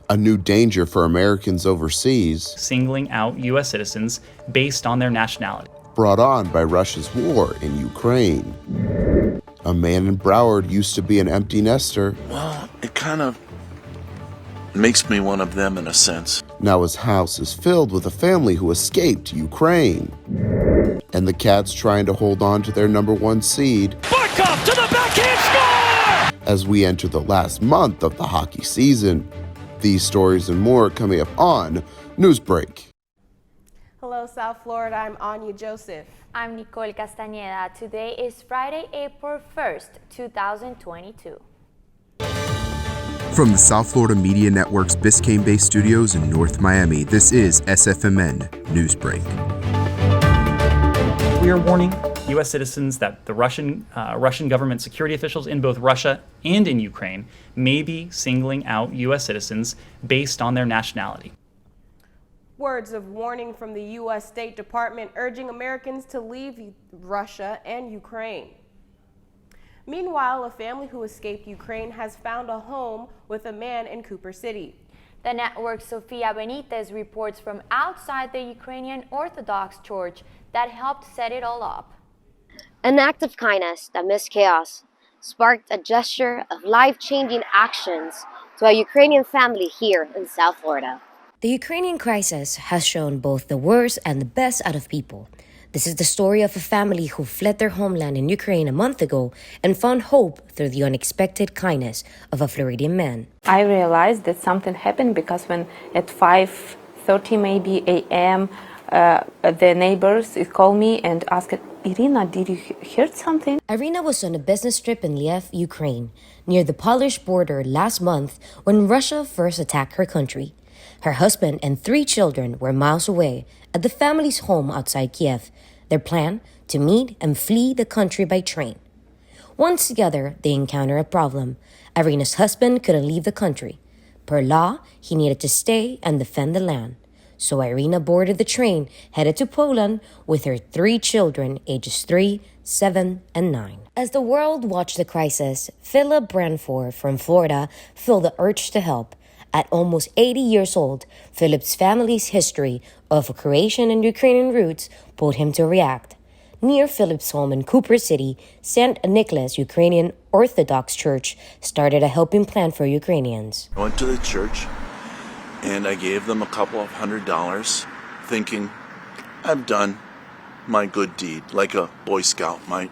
a new danger for Americans overseas, singling out U.S. citizens based on their nationality, brought on by Russia's war in Ukraine. A man in Broward used to be an empty nester. Well, it kind of makes me one of them in a sense. Now his house is filled with a family who escaped Ukraine. And the Cats trying to hold on to their number one seed. Barkov to the backhand score! As we enter the last month of the hockey season. These stories and more coming up on Newsbreak. Hello, South Florida. I'm Anya Joseph. I'm Nicole Castañeda. Today is Friday, April 1st, 2022. From the South Florida Media Network's Biscayne-based studios in North Miami, this is SFMN Newsbreak. We are warning U.S. citizens that the Russian government security officials in both Russia and in Ukraine may be singling out U.S. citizens based on their nationality. Words of warning from the U.S. State Department urging Americans to leave Russia and Ukraine. Meanwhile, a family who escaped Ukraine has found a home with a man in Cooper City. The network's Sofia Benitez reports from outside the Ukrainian Orthodox Church that helped set it all up. An act of kindness that amidst chaos sparked a gesture of life-changing actions to a Ukrainian family here in South Florida. The Ukrainian crisis has shown both the worst and the best out of people. This is the story of a family who fled their homeland in Ukraine a month ago and found hope through the unexpected kindness of a Floridian man. I realized that something happened because when at 5:30 maybe a.m., the neighbors called me and asked, Irina, did you hear something? Irina was on a business trip in Lviv, Ukraine, near the Polish border last month when Russia first attacked her country. Her husband and 3 children were miles away at the family's home outside Kiev, their plan to meet and flee the country by train. Once together, they encountered a problem. Irina's husband couldn't leave the country. Per law, he needed to stay and defend the land. So Irina boarded the train, headed to Poland with her 3 children, ages 3, 7, and 9. As the world watched the crisis, Philip Branford from Florida felt the urge to help. At almost 80 years old, Philip's family's history of Croatian and Ukrainian roots pulled him to react. Near Philip's home in Cooper City, St. Nicholas Ukrainian Orthodox Church started a helping plan for Ukrainians. I went to the church and I gave them a couple of $100, thinking I've done my good deed, like a Boy Scout might.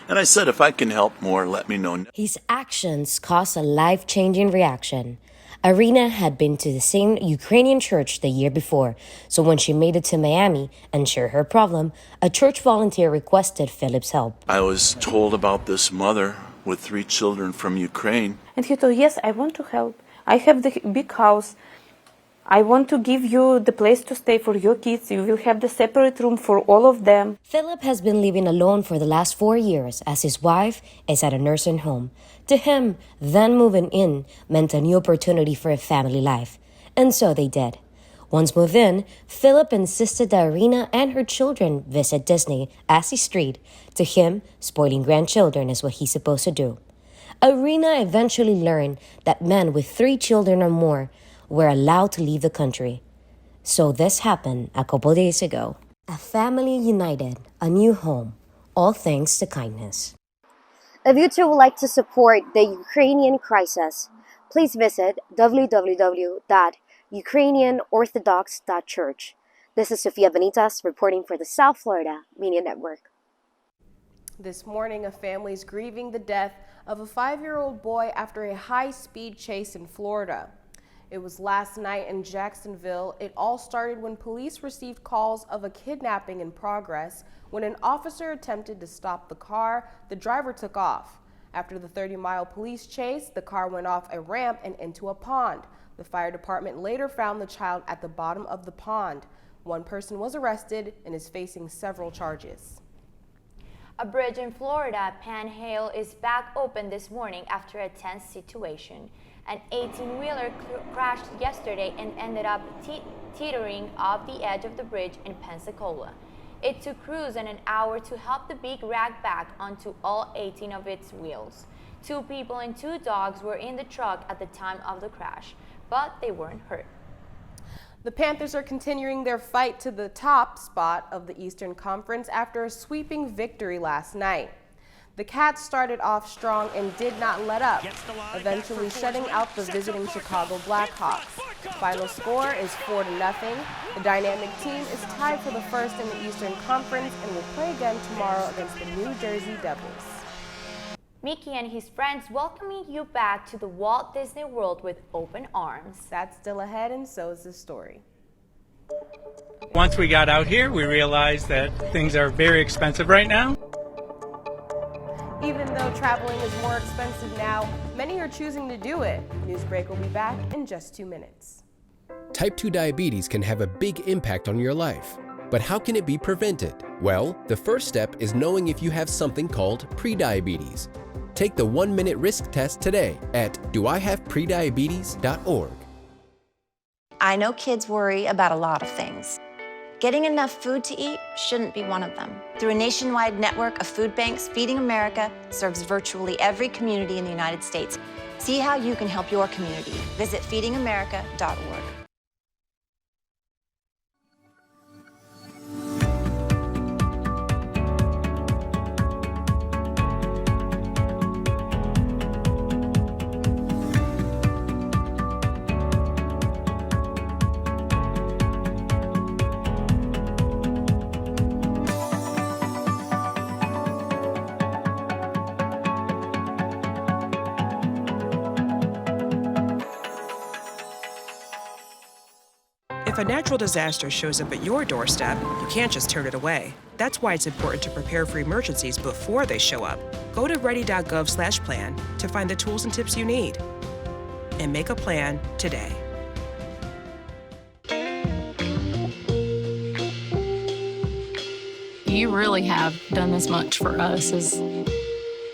And I said, if I can help more, let me know. His actions caused a life-changing reaction. Irina had been to the same Ukrainian church the year before, so when she made it to Miami and shared her problem, a church volunteer requested Philip's help. I was told about this mother with 3 children from Ukraine. And he told, yes, I want to help. I have the big house. I want to give you the place to stay for your kids. You will have the separate room for all of them. Philip has been living alone for the last 4 years as his wife is at a nursing home. To him, then moving in meant a new opportunity for a family life. And so they did. Once moved in, Philip insisted that Irina and her children visit Disney as his treat. To him, spoiling grandchildren is what he's supposed to do. Irina eventually learned that men with 3 children or more were allowed to leave the country. So this happened a couple days ago. A family united, a new home, all thanks to kindness. If you too would like to support the Ukrainian crisis, please visit www.ukrainianorthodox.church. This is Sofia Benitez reporting for the South Florida Media Network. This morning, a family is grieving the death of a 5-year-old boy after a high-speed chase in Florida. It was last night in Jacksonville. It all started when police received calls of a kidnapping in progress. When an officer attempted to stop the car, the driver took off. After the 30-mile police chase, the car went off a ramp and into a pond. The fire department later found the child at the bottom of the pond. One person was arrested and is facing several charges. A bridge in Florida, Panhandle, is back open this morning after a tense situation. An 18-wheeler crashed yesterday and ended up teetering off the edge of the bridge in Pensacola. It took crews an hour to help the big rag back onto all 18 of its wheels. 2 people and 2 dogs were in the truck at the time of the crash. but they weren't hurt. The Panthers are continuing their fight to the top spot of the Eastern Conference after a sweeping victory last night. The Cats started off strong and did not let up, eventually shutting out the visiting Chicago Blackhawks. Final score is 4-0. The dynamic team is tied for the first in the Eastern Conference and will play again tomorrow against the New Jersey Devils. Mickey and his friends welcoming you back to the Walt Disney World with open arms. That's still ahead, and so is the story. Once we got out here, we realized that things are very expensive right now. Even though traveling is more expensive now, many are choosing to do it. Newsbreak will be back in just 2 minutes. Type 2 diabetes can have a big impact on your life. But how can it be prevented? Well, the first step is knowing if you have something called prediabetes. Take the 1-minute risk test today at doihaveprediabetes.org. I know kids worry about a lot of things. Getting enough food to eat shouldn't be one of them. Through a nationwide network of food banks, Feeding America serves virtually every community in the United States. See how you can help your community. Visit feedingamerica.org. If a natural disaster shows up at your doorstep, you can't just turn it away. That's why it's important to prepare for emergencies before they show up. Go to ready.gov/plan to find the tools and tips you need. And make a plan today. You really have done as much for us as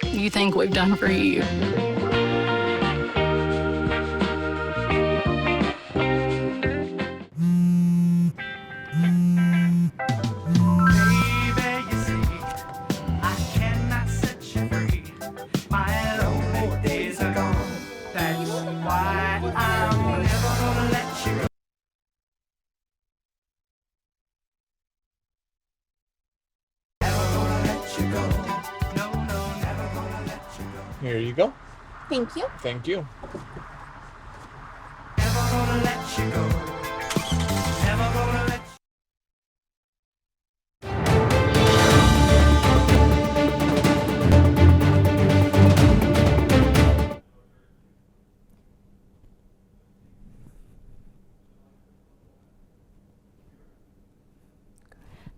you think we've done for you. Here you go. Thank you. Thank you.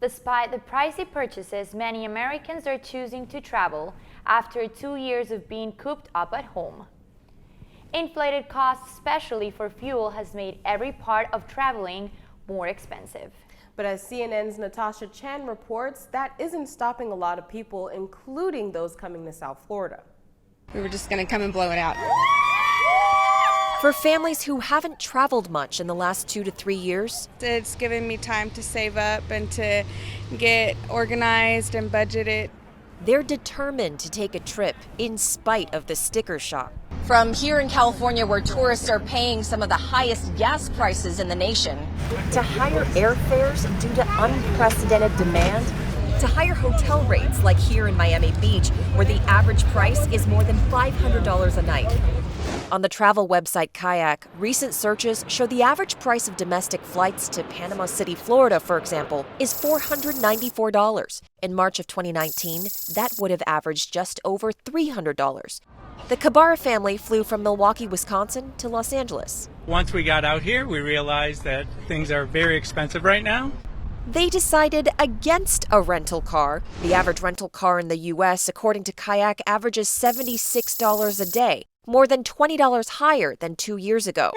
Despite the pricey purchases, many Americans are choosing to travel after 2 years of being cooped up at home. Inflated costs, especially for fuel, has made every part of traveling more expensive. But as CNN's Natasha Chan reports, that isn't stopping a lot of people, including those coming to South Florida. We were just going to come and blow it out. For families who haven't traveled much in the last 2 to 3 years, it's given me time to save up and to get organized and budgeted. They're determined to take a trip in spite of the sticker shock. From here in California, where tourists are paying some of the highest gas prices in the nation, to higher airfares due to unprecedented demand, to higher hotel rates like here in Miami Beach, where the average price is more than $500 a night. On the travel website Kayak, recent searches show the average price of domestic flights to Panama City, Florida, for example, is $494. In March of 2019, that would have averaged just over $300. The Kabara family flew from Milwaukee, Wisconsin to Los Angeles. Once we got out here, we realized that things are very expensive right now. They decided against a rental car. The average rental car in the U.S., according to Kayak, averages $76 a day, more than $20 higher than 2 years ago.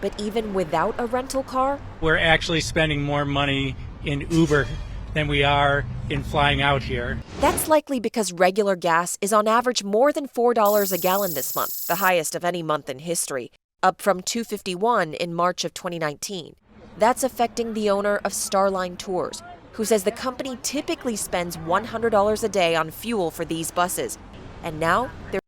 But even without a rental car, we're actually spending more money in Uber than we are in flying out here. That's likely because regular gas is on average more than $4 a gallon this month, the highest of any month in history, up from $2.51 in March of 2019. That's affecting the owner of Starline Tours, who says the company typically spends $100 a day on fuel for these buses. And now they're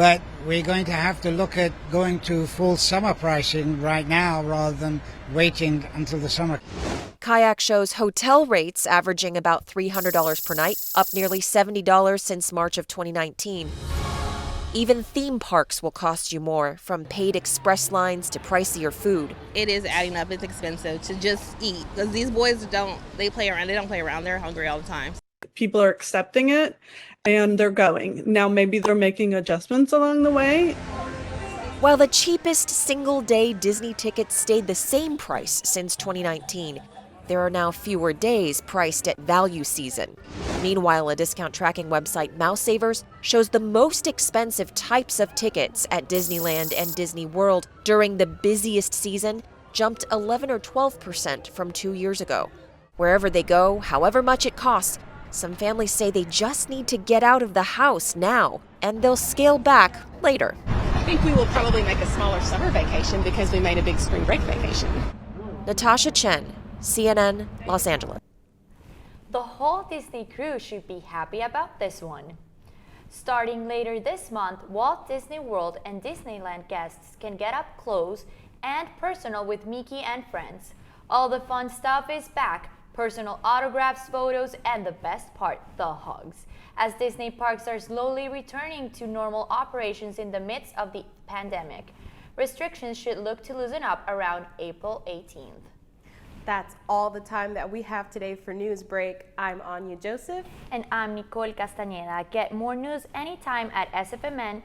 but we're going to have to look at going to full summer pricing right now rather than waiting until the summer. Kayak shows hotel rates averaging about $300 per night, up nearly $70 since March of 2019. Even theme parks will cost you more, from paid express lines to pricier food. It is adding up. It's expensive to just eat because these boys they play around. They don't play around. They're hungry all the time. People are accepting it and they're going. Now maybe they're making adjustments along the way. While the cheapest single-day Disney tickets stayed the same price since 2019, there are now fewer days priced at value season. Meanwhile, a discount tracking website, Mouse Savers, shows the most expensive types of tickets at Disneyland and Disney World during the busiest season jumped 11 or 12% from 2 years ago. Wherever they go, however much it costs, some families say they just need to get out of the house now, and they'll scale back later. I think we will probably make a smaller summer vacation because we made a big spring break vacation. Natasha Chen, CNN, Los Angeles. The whole Disney crew should be happy about this one. Starting later this month, Walt Disney World and Disneyland guests can get up close and personal with Mickey and friends. All the fun stuff is back: personal autographs, photos, and the best part, the hugs. As Disney parks are slowly returning to normal operations in the midst of the pandemic, restrictions should look to loosen up around April 18th. That's all the time that we have today for Newsbreak. I'm Anya Joseph. And I'm Nicole Castañeda. Get more news anytime at sfmn.fiu.edu.